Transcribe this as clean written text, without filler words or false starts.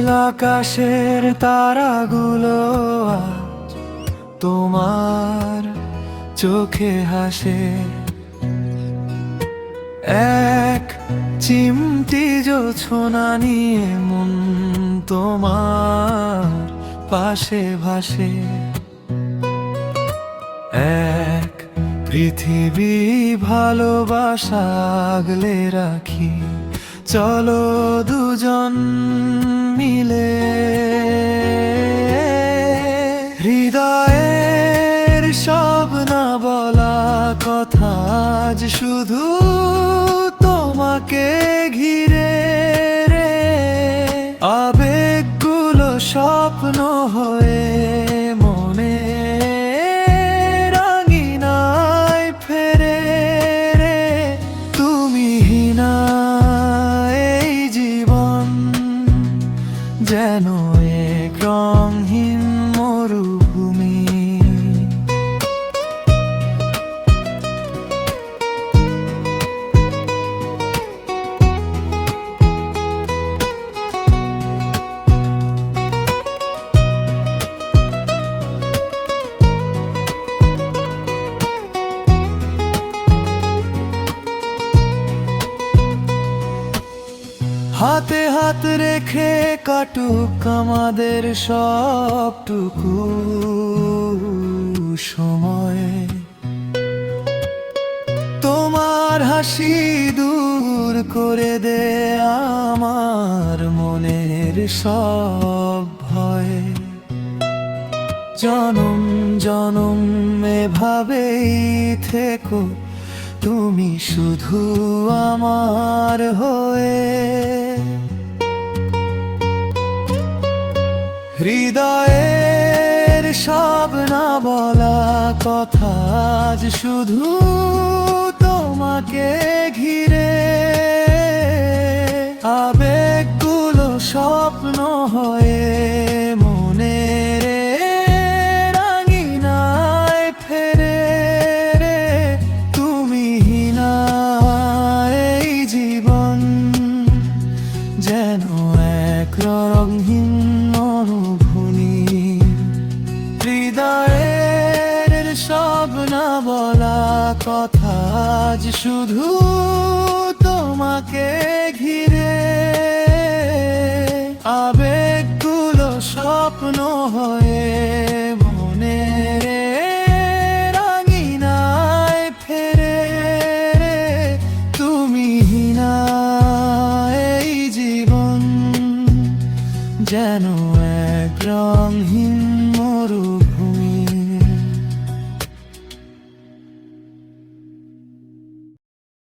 নীল আকাশের তারাগুলো আজ তোমার চোখে হাসে। এক চিমটি জোছনা নিয়ে মন তোমার পাশে ভাসে। এক পৃথিবী ভালোবাসা আগলে রাখি, চলো দুজন মিলে। হৃদয়ের সব না বলা কথা আজ শুধু তোমাকে ঘিরে রে। আবেগগুলো স্বপ্ন হয়ে মনে রাঙিনায় ফেরে রে। তুমি না এই জীবন যেন এক রঙহীন মরুভূমি। হাতে হাত রেখে কাটুক আমাদের সবটুকু সময়। তোমার হাসি দূর করে দে আমার মনের সব ভয়। জনম জনম এভাবেই থেকো তুমি শুধু আমার হয়ে। হৃদয়ের সব না বলা কথা আজ শুধু তোমাকে ঘিরে। আবেগগুলো স্বপ্ন হয়ে মনে রাঙিনায় ফেরে রে। তুমি না এই জীবন যেন এক রঙহীন মরুভূমি। হৃদয়ের সব না বলা কথা আজ শুধু তোমাকে ঘিরে। আবেগগুলো স্বপ্ন হয়ে মনে রাঙিনায় ফেরে রে। তুমি না এই জীবন যেন এক রঙহীন মরু